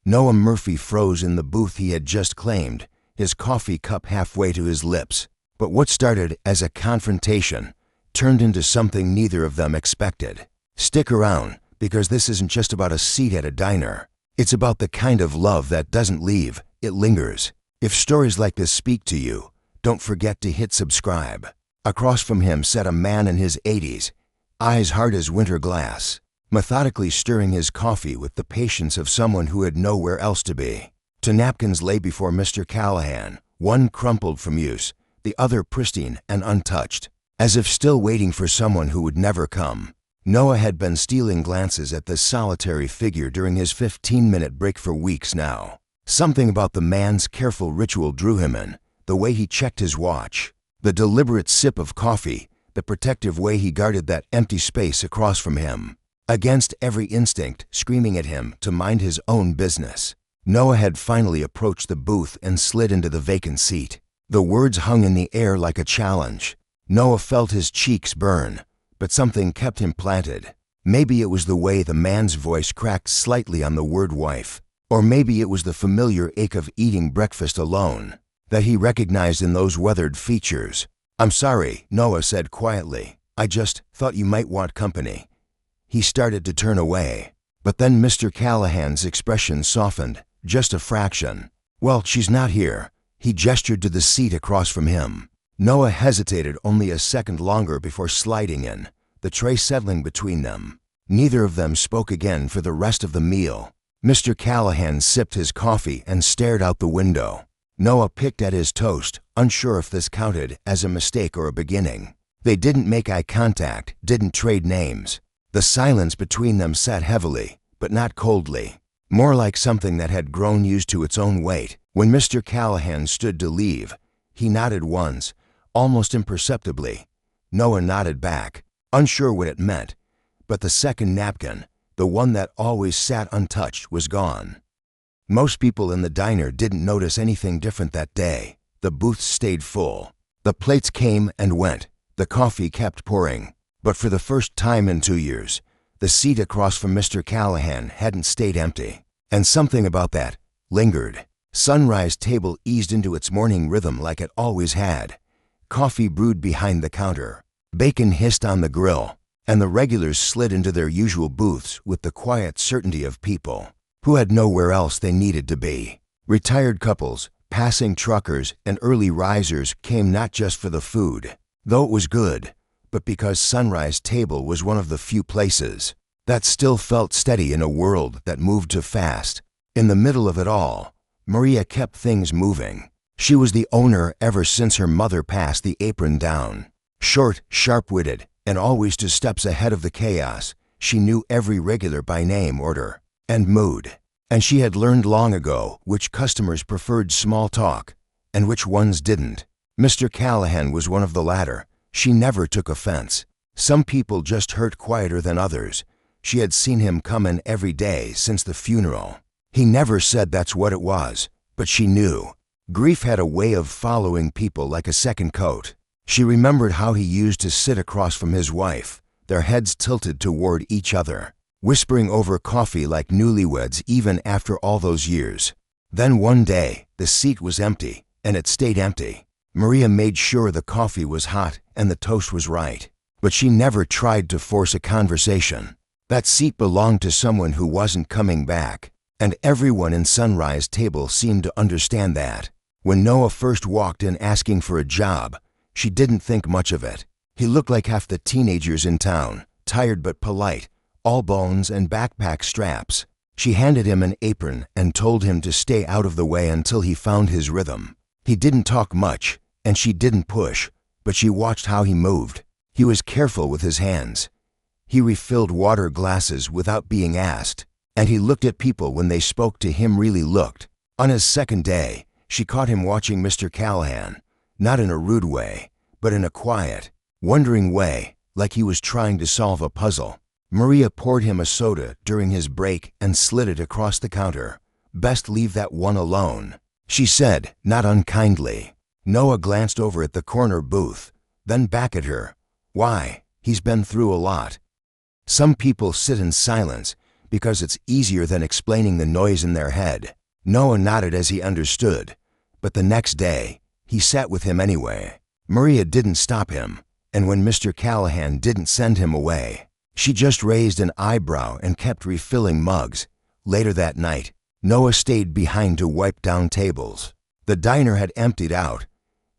Noah Murphy froze in the booth he had just claimed, his coffee cup halfway to his lips. But what started as a confrontation turned into something neither of them expected. Stick around, because this isn't just about a seat at a diner. It's about the kind of love that doesn't leave, it lingers. If stories like this speak to you, don't forget to hit subscribe. Across from him sat a man in his 80s, eyes hard as winter glass, methodically stirring his coffee with the patience of someone who had nowhere else to be. Two napkins lay before Mr. Callahan, one crumpled from use, the other pristine and untouched, as if still waiting for someone who would never come. Noah had been stealing glances at this solitary figure during his 15-minute break for weeks now. Something about the man's careful ritual drew him in, the way he checked his watch, the deliberate sip of coffee, the protective way he guarded that empty space across from him. Against every instinct screaming at him to mind his own business, Noah had finally approached the booth and slid into the vacant seat. The words hung in the air like a challenge. Noah felt his cheeks burn, but something kept him planted. Maybe it was the way the man's voice cracked slightly on the word wife, or maybe it was the familiar ache of eating breakfast alone that he recognized in those weathered features. "I'm sorry," Noah said quietly. "I just thought you might want company." He started to turn away, but then Mr. Callahan's expression softened, just a fraction. "Well, she's not here." He gestured to the seat across from him. Noah hesitated only a second longer before sliding in, the tray settling between them. Neither of them spoke again for the rest of the meal. Mr. Callahan sipped his coffee and stared out the window. Noah picked at his toast, unsure if this counted as a mistake or a beginning. They didn't make eye contact, didn't trade names. The silence between them sat heavily, but not coldly, more like something that had grown used to its own weight. When Mr. Callahan stood to leave, he nodded once, almost imperceptibly. Noah nodded back, unsure what it meant, but the second napkin, the one that always sat untouched, was gone. Most people in the diner didn't notice anything different that day. The booths stayed full. The plates came and went. The coffee kept pouring. But for the first time in 2 years, the seat across from Mr. Callahan hadn't stayed empty. And something about that lingered. Sunrise table eased into its morning rhythm like it always had. Coffee brewed behind the counter. Bacon hissed on the grill. And the regulars slid into their usual booths with the quiet certainty of people who had nowhere else they needed to be. Retired couples, passing truckers, and early risers came not just for the food, though it was good, but because Sunrise Table was one of the few places that still felt steady in a world that moved too fast. In the middle of it all, Maria kept things moving. She was the owner ever since her mother passed the apron down. Short, sharp-witted, and always 2 steps ahead of the chaos, she knew every regular by name, order, and mood. And she had learned long ago which customers preferred small talk and which ones didn't. Mr. Callahan was one of the latter. She never took offense. Some people just hurt quieter than others. She had seen him come in every day since the funeral. He never said that's what it was, but she knew. Grief had a way of following people like a second coat. She remembered how he used to sit across from his wife, their heads tilted toward each other, whispering over coffee like newlyweds even after all those years. Then one day, the seat was empty, and it stayed empty. Maria made sure the coffee was hot and the toast was right, but she never tried to force a conversation. That seat belonged to someone who wasn't coming back, and everyone in Sunrise Table seemed to understand that. When Noah first walked in asking for a job, she didn't think much of it. He looked like half the teenagers in town, tired but polite, all bones and backpack straps. She handed him an apron and told him to stay out of the way until he found his rhythm. He didn't talk much, and she didn't push, but she watched how he moved. He was careful with his hands. He refilled water glasses without being asked, and he looked at people when they spoke to him. Really looked. On his second day, she caught him watching Mr. Callahan, not in a rude way, but in a quiet, wondering way, like he was trying to solve a puzzle. Maria poured him a soda during his break and slid it across the counter. "Best leave that one alone," she said, not unkindly. Noah glanced over at the corner booth, then back at her. "Why? He's been through a lot." Some people sit in silence because it's easier than explaining the noise in their head. Noah nodded as he understood, but the next day, he sat with him anyway. Maria didn't stop him, and when Mr. Callahan didn't send him away, she just raised an eyebrow and kept refilling mugs. Later that night, Noah stayed behind to wipe down tables. The diner had emptied out.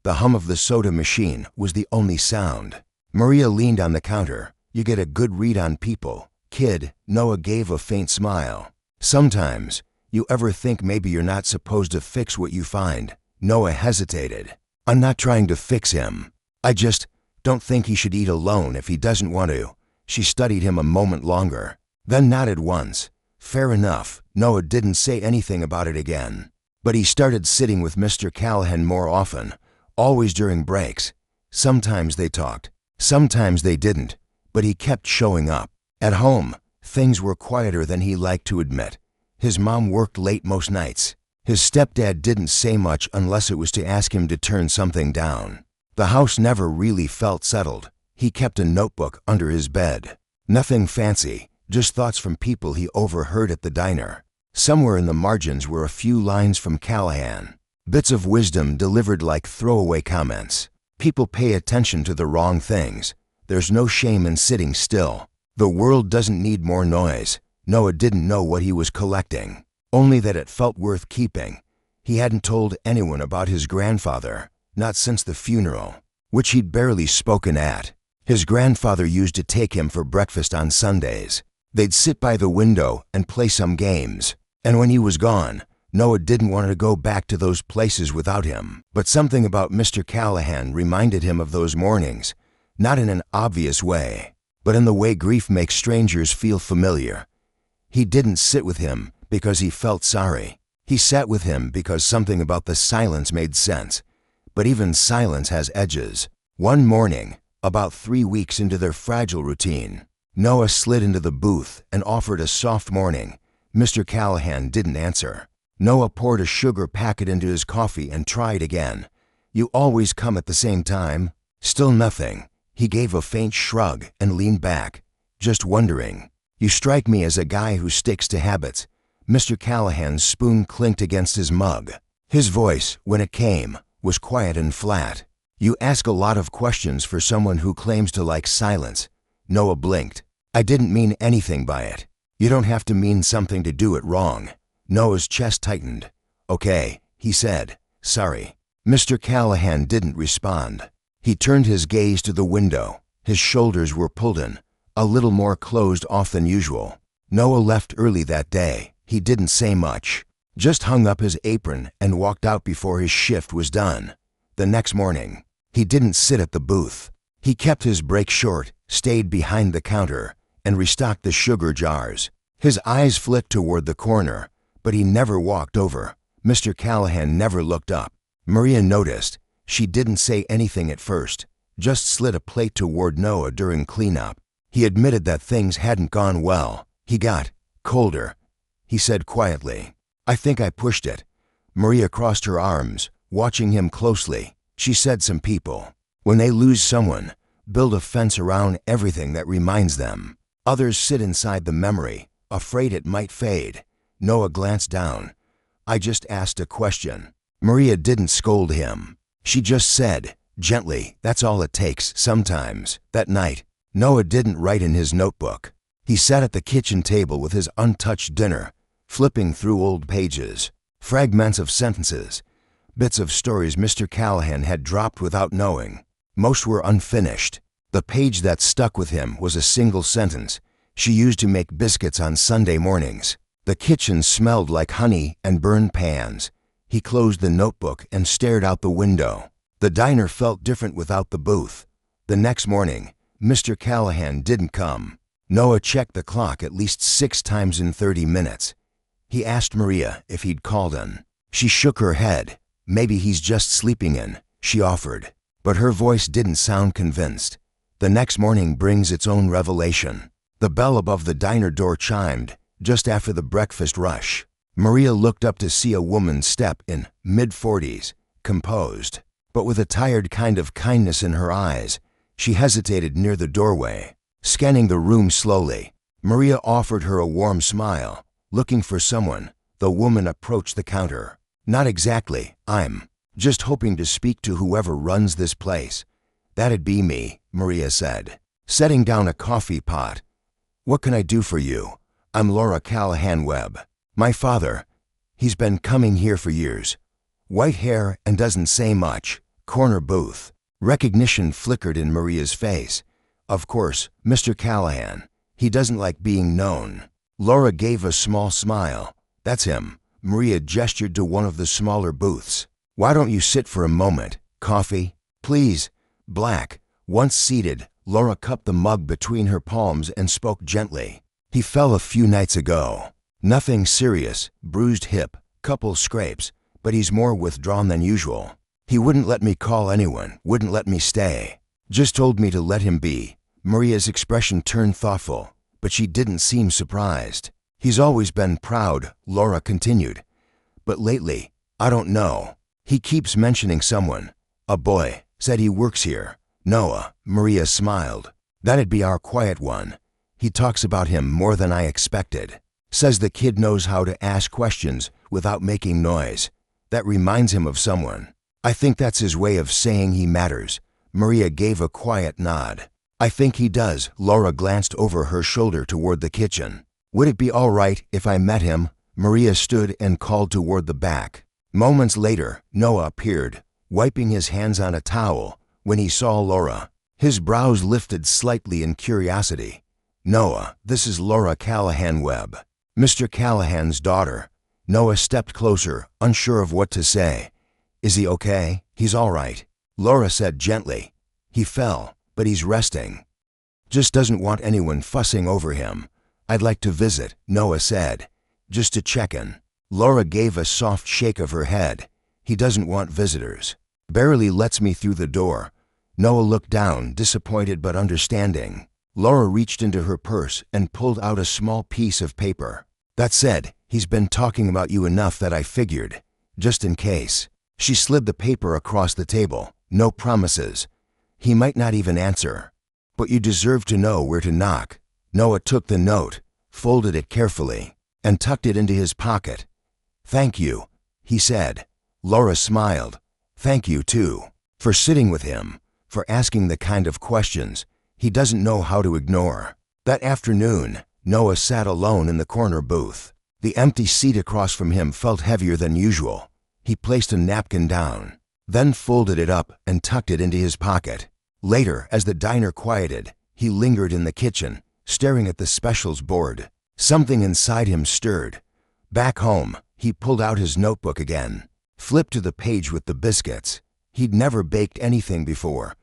The hum of the soda machine was the only sound. Maria leaned on the counter. "You get a good read on people, kid." Noah gave a faint smile. "Sometimes, you ever think maybe you're not supposed to fix what you find?" Noah hesitated. "I'm not trying to fix him. I just don't think he should eat alone if he doesn't want to." She studied him a moment longer, then nodded once. "Fair enough." Noah didn't say anything about it again. But he started sitting with Mr. Callahan more often, always during breaks. Sometimes they talked, sometimes they didn't, but he kept showing up. At home, things were quieter than he liked to admit. His mom worked late most nights. His stepdad didn't say much unless it was to ask him to turn something down. The house never really felt settled. He kept a notebook under his bed. Nothing fancy, just thoughts from people he overheard at the diner. Somewhere in the margins were a few lines from Callahan, bits of wisdom delivered like throwaway comments. People pay attention to the wrong things. There's no shame in sitting still. The world doesn't need more noise. Noah didn't know what he was collecting, only that it felt worth keeping. He hadn't told anyone about his grandfather, not since the funeral, which he'd barely spoken at. His grandfather used to take him for breakfast on Sundays. They'd sit by the window and play some games. And when he was gone, Noah didn't want to go back to those places without him. But something about Mr. Callahan reminded him of those mornings, not in an obvious way, but in the way grief makes strangers feel familiar. He didn't sit with him because he felt sorry. He sat with him because something about the silence made sense. But even silence has edges. One morning, about 3 weeks into their fragile routine, Noah slid into the booth and offered a soft morning. Mr. Callahan didn't answer. Noah poured a sugar packet into his coffee and tried again. "You always come at the same time?" Still nothing. He gave a faint shrug and leaned back, just wondering. "You strike me as a guy who sticks to habits." Mr. Callahan's spoon clinked against his mug. His voice, when it came, was quiet and flat. "You ask a lot of questions for someone who claims to like silence." Noah blinked. "I didn't mean anything by it. You don't have to mean something to do it wrong." Noah's chest tightened. "Okay," he said. "Sorry." Mr. Callahan didn't respond. He turned his gaze to the window. His shoulders were pulled in, a little more closed off than usual. Noah left early that day. He didn't say much, just hung up his apron and walked out before his shift was done. The next morning, he didn't sit at the booth. He kept his break short, stayed behind the counter, and restocked the sugar jars. His eyes flicked toward the corner, but he never walked over. Mr. Callahan never looked up. Maria noticed. She didn't say anything at first, just slid a plate toward Noah during cleanup. He admitted that things hadn't gone well. "He got colder," he said quietly. "I think I pushed it." Maria crossed her arms, watching him closely. She said some people, when they lose someone, build a fence around everything that reminds them. Others sit inside the memory, afraid it might fade. Noah glanced down. "I just asked a question." Maria didn't scold him. She just said, gently, "That's all it takes sometimes." That night, Noah didn't write in his notebook. He sat at the kitchen table with his untouched dinner, flipping through old pages, fragments of sentences, bits of stories Mr. Callahan had dropped without knowing. Most were unfinished. The page that stuck with him was a single sentence. "She used to make biscuits on Sunday mornings." The kitchen smelled like honey and burned pans. He closed the notebook and stared out the window. The diner felt different without the booth. The next morning, Mr. Callahan didn't come. Noah checked the clock at least 6 times in 30 minutes. He asked Maria if he'd called in. She shook her head. "Maybe he's just sleeping in," she offered. But her voice didn't sound convinced. The next morning brings its own revelation. The bell above the diner door chimed, just after the breakfast rush. Maria looked up to see a woman step in, mid-40s, composed, but with a tired kind of kindness in her eyes. She hesitated near the doorway, scanning the room slowly. Maria offered her a warm smile. Looking for someone, the woman approached the counter. Not exactly, I'm just hoping to speak to whoever runs this place. That'd be me, Maria said, setting down a coffee pot. What can I do for you? I'm Laura Callahan Webb. My father, he's been coming here for years. White hair and doesn't say much. Corner booth. Recognition flickered in Maria's face. Of course, Mr. Callahan. He doesn't like being known. Laura gave a small smile. That's him. Maria gestured to one of the smaller booths. Why don't you sit for a moment? Coffee? Please. Black. Once seated, Laura cupped the mug between her palms and spoke gently. He fell a few nights ago. Nothing serious, bruised hip, couple scrapes, but he's more withdrawn than usual. He wouldn't let me call anyone, wouldn't let me stay. Just told me to let him be. Maria's expression turned thoughtful, but she didn't seem surprised. He's always been proud, Laura continued. But lately, I don't know. He keeps mentioning someone. A boy, said he works here. Noah, Maria smiled. That'd be our quiet one. He talks about him more than I expected. Says the kid knows how to ask questions without making noise. That reminds him of someone. I think that's his way of saying he matters. Maria gave a quiet nod. I think he does. Laura glanced over her shoulder toward the kitchen. Would it be all right if I met him? Maria stood and called toward the back. Moments later, Noah appeared, wiping his hands on a towel. When he saw Laura, his brows lifted slightly in curiosity. Noah, this is Laura Callahan Webb, Mr. Callahan's daughter. Noah stepped closer, unsure of what to say. Is he okay? He's all right, Laura said gently. He fell, but he's resting. Just doesn't want anyone fussing over him. I'd like to visit, Noah said. Just to check in. Laura gave a soft shake of her head. He doesn't want visitors. Barely lets me through the door. Noah looked down, disappointed but understanding. Laura reached into her purse and pulled out a small piece of paper. That said, he's been talking about you enough that I figured. Just in case. She slid the paper across the table. No promises. He might not even answer. But you deserve to know where to knock. Noah took the note, folded it carefully, and tucked it into his pocket. Thank you, he said. Laura smiled. Thank you, too, for sitting with him, for asking the kind of questions he doesn't know how to ignore. That afternoon, Noah sat alone in the corner booth. The empty seat across from him felt heavier than usual. He placed a napkin down, then folded it up and tucked it into his pocket. Later, as the diner quieted, he lingered in the kitchen, staring at the specials board. Something inside him stirred. Back home, he pulled out his notebook again, flipped to the page with the biscuits. He'd never baked anything before,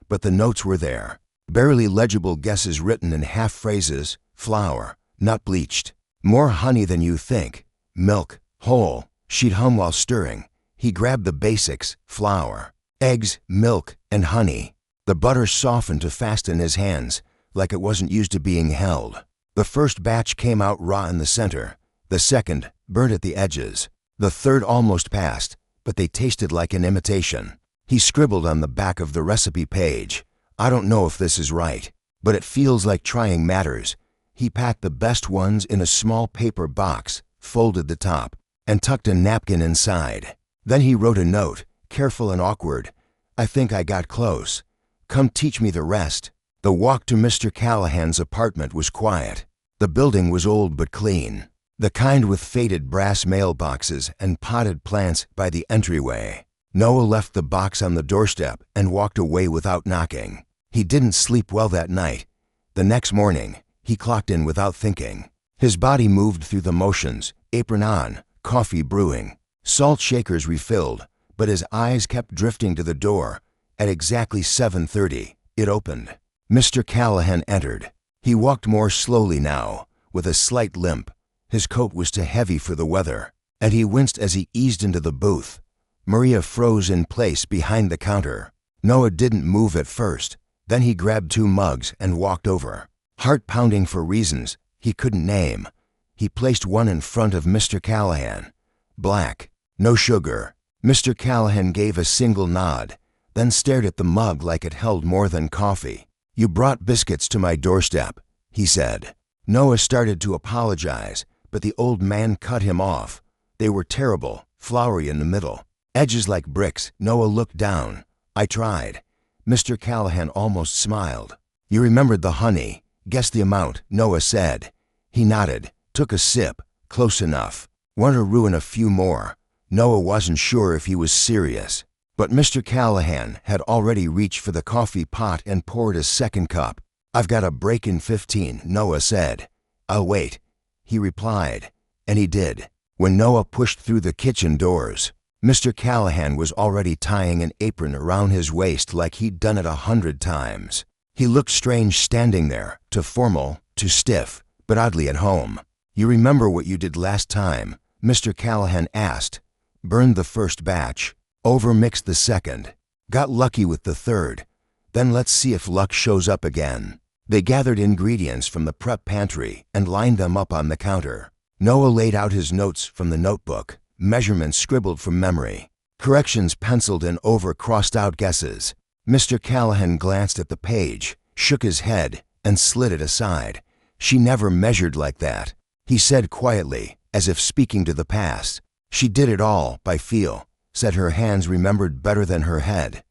but the notes were there. Barely legible guesses written in half phrases. Flour, not bleached. More honey than you think. Milk, whole. She'd hum while stirring. He grabbed the basics, flour, eggs, milk, and honey. The butter softened to fast in his hands, like it wasn't used to being held. The first batch came out raw in the center. The second, burnt at the edges. The third almost passed, but they tasted like an imitation. He scribbled on the back of the recipe page. I don't know if this is right, but it feels like trying matters. He packed the best ones in a small paper box, folded the top, and tucked a napkin inside. Then he wrote a note, careful and awkward. I think I got close. Come teach me the rest. The walk to Mr. Callahan's apartment was quiet. The building was old but clean, the kind with faded brass mailboxes and potted plants by the entryway. Noah left the box on the doorstep and walked away without knocking. He didn't sleep well that night. The next morning, he clocked in without thinking. His body moved through the motions, apron on, coffee brewing, salt shakers refilled, but his eyes kept drifting to the door. At exactly 7:30, it opened. Mr. Callahan entered. He walked more slowly now, with a slight limp. His coat was too heavy for the weather, and he winced as he eased into the booth. Maria froze in place behind the counter. Noah didn't move at first. Then he grabbed 2 mugs and walked over. Heart pounding for reasons he couldn't name. He placed one in front of Mr. Callahan. Black, no sugar. Mr. Callahan gave a single nod, then stared at the mug like it held more than coffee. You brought biscuits to my doorstep, he said. Noah started to apologize, but the old man cut him off. They were terrible, floury in the middle, edges like bricks. Noah looked down. I tried. Mr. Callahan almost smiled. You remembered the honey. Guess the amount, Noah said. He nodded, took a sip. Close enough. Want to ruin a few more. Noah wasn't sure if he was serious. But Mr. Callahan had already reached for the coffee pot and poured a second cup. I've got a break in 15, Noah said. I'll wait, he replied. And he did. When Noah pushed through the kitchen doors, Mr. Callahan was already tying an apron around his waist like he'd done it 100 times. He looked strange standing there, too formal, too stiff, but oddly at home. You remember what you did last time? Mr. Callahan asked. Burned the first batch. Overmixed the second. Got lucky with the third. Then let's see if luck shows up again. They gathered ingredients from the prep pantry and lined them up on the counter. Noah laid out his notes from the notebook, measurements scribbled from memory, corrections penciled in over crossed out guesses. Mr. Callahan glanced at the page, shook his head, and slid it aside. She never measured like that, he said quietly, as if speaking to the past. She did it all by feel, said her hands remembered better than her head.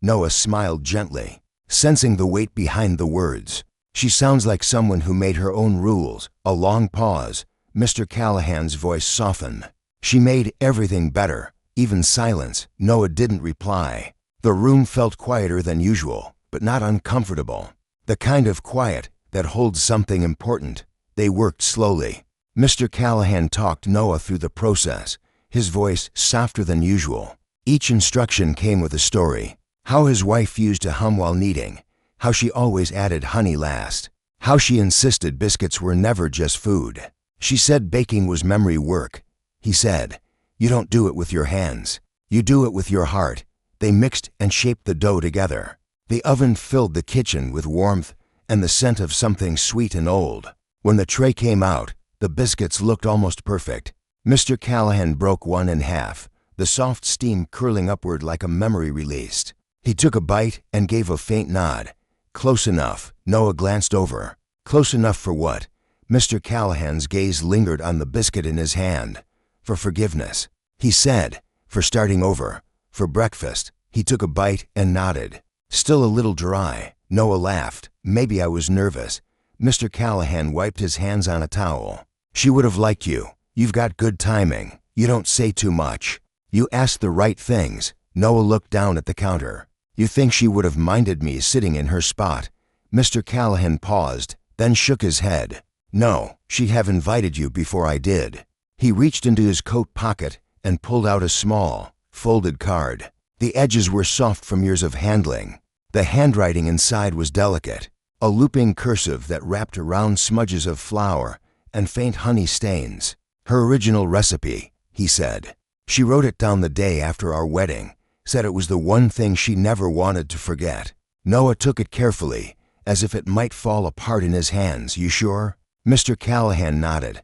Noah smiled gently, sensing the weight behind the words. She sounds like someone who made her own rules. A long pause. Mr. Callahan's voice softened. She made everything better, even silence. Noah didn't reply. The room felt quieter than usual, but not uncomfortable. The kind of quiet that holds something important. They worked slowly. Mr. Callahan talked Noah through the process, his voice softer than usual. Each instruction came with a story. How his wife used to hum while kneading, how she always added honey last, how she insisted biscuits were never just food. She said baking was memory work. He said, you don't do it with your hands, you do it with your heart. They mixed and shaped the dough together. The oven filled the kitchen with warmth and the scent of something sweet and old. When the tray came out, the biscuits looked almost perfect. Mr. Callahan broke one in half, the soft steam curling upward like a memory released. He took a bite and gave a faint nod. Close enough. Noah glanced over. Close enough for what? Mr. Callahan's gaze lingered on the biscuit in his hand. For forgiveness, he said. For starting over. For breakfast. He took a bite and nodded. Still a little dry. Noah laughed. Maybe I was nervous. Mr. Callahan wiped his hands on a towel. She would have liked you. You've got good timing. You don't say too much. You ask the right things. Noah looked down at the counter. You think she would have minded me sitting in her spot? Mr. Callahan paused, then shook his head. No, she'd have invited you before I did. He reached into his coat pocket and pulled out a small, folded card. The edges were soft from years of handling. The handwriting inside was delicate, a looping cursive that wrapped around smudges of flour and faint honey stains. Her original recipe, he said. She wrote it down the day after our wedding, said it was the one thing she never wanted to forget. Noah took it carefully, as if it might fall apart in his hands. You sure? Mr. Callahan nodded.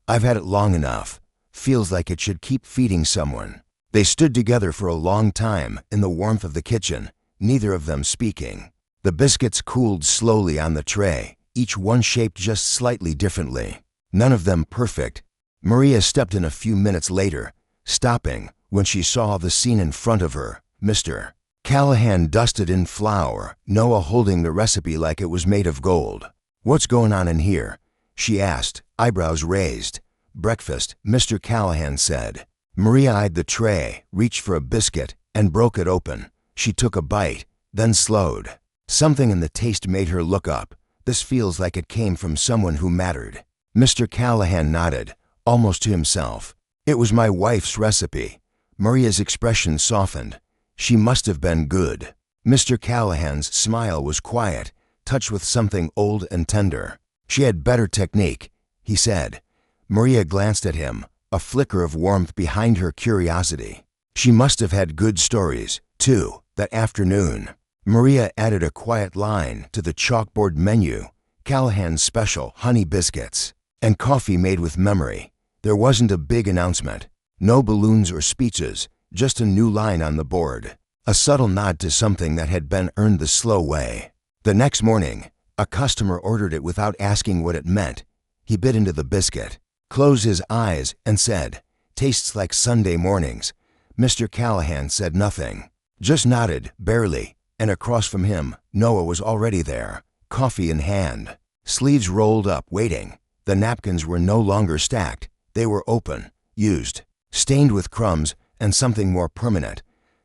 I've had it long enough. Feels like it should keep feeding someone. They stood together for a long time in the warmth of the kitchen, neither of them speaking. The biscuits cooled slowly on the tray, each one shaped just slightly differently. None of them perfect. Maria stepped in a few minutes later, stopping when she saw the scene in front of her. Mr. Callahan dusted in flour, Noah holding the recipe like it was made of gold. What's going on in here? She asked, eyebrows raised. Breakfast, Mr. Callahan said. Maria eyed the tray, reached for a biscuit, and broke it open. She took a bite, then slowed. Something in the taste made her look up. This feels like it came from someone who mattered. Mr. Callahan nodded, almost to himself. It was my wife's recipe. Maria's expression softened. She must have been good. Mr. Callahan's smile was quiet, touched with something old and tender. She had better technique, he said. Maria glanced at him, a flicker of warmth behind her curiosity. She must have had good stories, too, that afternoon. Maria added a quiet line to the chalkboard menu. Callahan's special honey biscuits and coffee made with memory. There wasn't a big announcement. No balloons or speeches, just a new line on the board. A subtle nod to something that had been earned the slow way. The next morning, a customer ordered it without asking what it meant. He bit into the biscuit, closed his eyes, and said, "Tastes like Sunday mornings." Mr. Callahan said nothing, just nodded, barely, and across from him, Noah was already there, coffee in hand, sleeves rolled up, waiting. The napkins were no longer stacked. They were open, used, stained with crumbs, and something more permanent.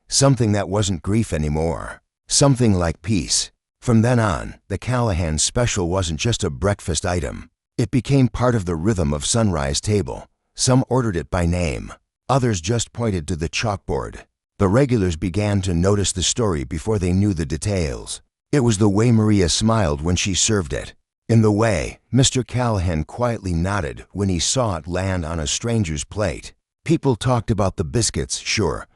Something that wasn't grief anymore. Something like peace. From then on, the Callahan special wasn't just a breakfast item. It became part of the rhythm of Sunrise table. Some ordered it by name. Others just pointed to the chalkboard. The regulars began to notice the story before they knew the details. It was the way Maria smiled when she served it. In the way Mr. Callahan quietly nodded when he saw it land on a stranger's plate. People talked about the biscuits, sure,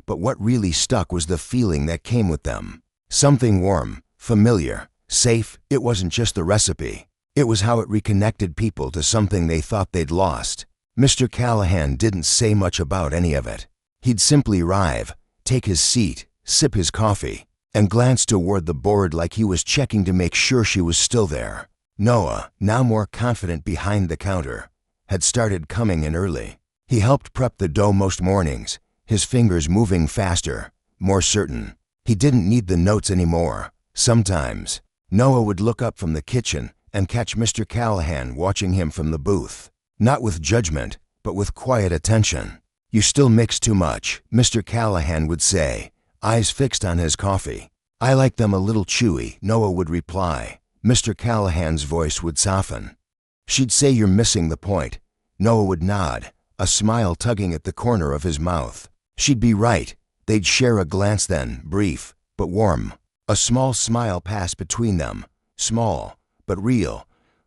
but what really stuck was the feeling that came with them. Something warm, familiar, safe. It wasn't just the recipe. It was how it reconnected people to something they thought they'd lost. Mr. Callahan didn't say much about any of it. He'd simply arrive, take his seat, sip his coffee, and glance toward the board like he was checking to make sure she was still there. Noah, now more confident behind the counter, had started coming in early. He helped prep the dough most mornings, his fingers moving faster, more certain. He didn't need the notes anymore. Sometimes, Noah would look up from the kitchen and catch Mr. Callahan watching him from the booth. Not with judgment, but with quiet attention. "You still mix too much," Mr. Callahan would say, eyes fixed on his coffee. "I like them a little chewy," Noah would reply. Mr. Callahan's voice would soften. She'd say, "You're missing the point." Noah would nod, a smile tugging at the corner of his mouth. She'd be right. They'd share a glance then, brief, but warm. A small smile passed between them, small, but real.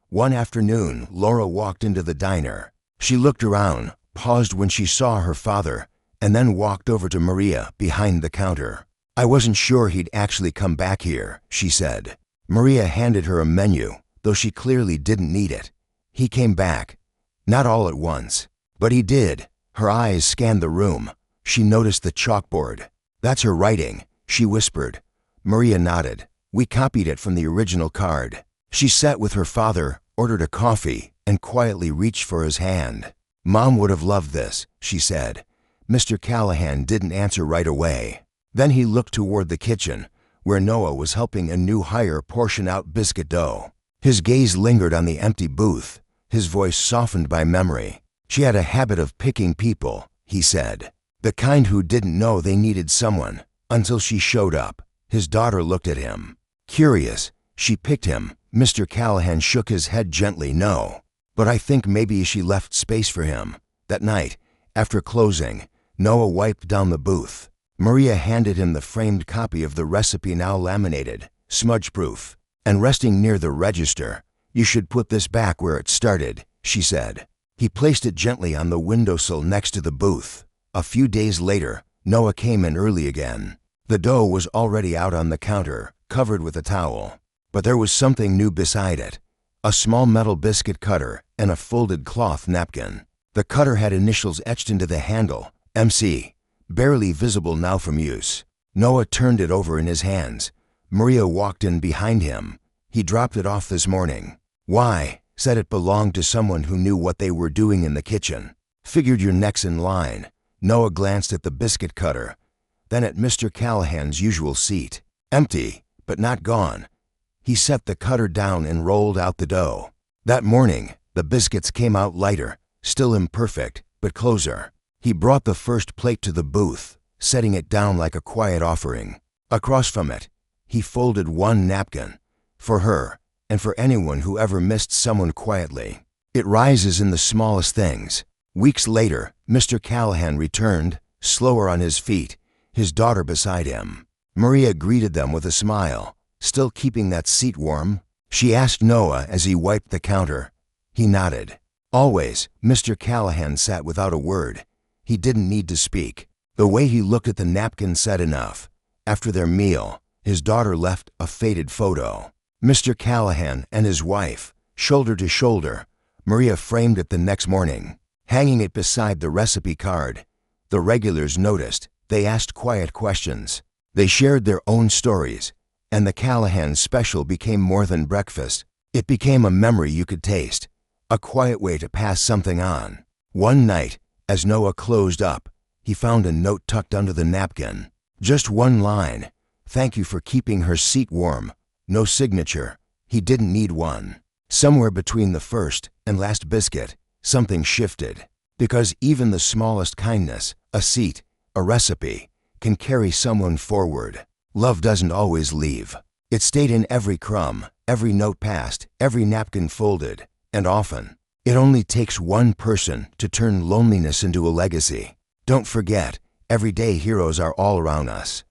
One afternoon, Laura walked into the diner. She looked around, paused when she saw her father, and then walked over to Maria behind the counter. "I wasn't sure he'd actually come back here," she said. Maria handed her a menu, though she clearly didn't need it. He came back. Not all at once, but he did. Her eyes scanned the room. She noticed the chalkboard. "That's her writing," she whispered. Maria nodded. "We copied it from the original card." She sat with her father, ordered a coffee, and quietly reached for his hand. "Mom would have loved this," she said. Mr. Callahan didn't answer right away. Then he looked toward the kitchen, where Noah was helping a new hire portion out biscuit dough. His gaze lingered on the empty booth, his voice softened by memory. "She had a habit of picking people," he said. "The kind who didn't know they needed someone, until she showed up." His daughter looked at him. Curious, she picked him. Mr. Callahan shook his head gently. "No, but I think maybe she left space for him." That night, after closing, Noah wiped down the booth. Maria handed him the framed copy of the recipe, now laminated, smudge-proof, and resting near the register. "You should put this back where it started," she said. He placed it gently on the windowsill next to the booth. A few days later, Noah came in early again. The dough was already out on the counter, covered with a towel. But there was something new beside it. A small metal biscuit cutter and a folded cloth napkin. The cutter had initials etched into the handle, MC, barely visible now from use. Noah turned it over in his hands. Maria walked in behind him. "He dropped it off this morning." "Why?" Said it belonged to someone who knew what they were doing in the kitchen. "Figured you're next in line." Noah glanced at the biscuit cutter, then at Mr. Callahan's usual seat. Empty, but not gone. He set the cutter down and rolled out the dough. That morning, the biscuits came out lighter, still imperfect, but closer. He brought the first plate to the booth, setting it down like a quiet offering. Across from it, he folded one napkin, for her, and for anyone who ever missed someone quietly. It rises in the smallest things. Weeks later, Mr. Callahan returned, slower on his feet, his daughter beside him. Maria greeted them with a smile, still keeping that seat warm. She asked Noah as he wiped the counter. He nodded. Always, Mr. Callahan sat without a word. He didn't need to speak. The way he looked at the napkin said enough. After their meal, his daughter left a faded photo. Mr. Callahan and his wife, shoulder to shoulder. Maria framed it the next morning, hanging it beside the recipe card. The regulars noticed. They asked quiet questions. They shared their own stories, and the Callahan special became more than breakfast. It became a memory you could taste, A quiet way to pass something on. One night, as Noah closed up, he found a note tucked under the napkin. Just one line. Thank you for keeping her seat warm. No signature. He didn't need one. Somewhere between the first and last biscuit, something shifted. Because even the smallest kindness, a seat, a recipe, can carry someone forward. Love doesn't always leave. It stayed in every crumb, every note passed, every napkin folded, and often, it only takes one person to turn loneliness into a legacy. Don't forget, everyday heroes are all around us.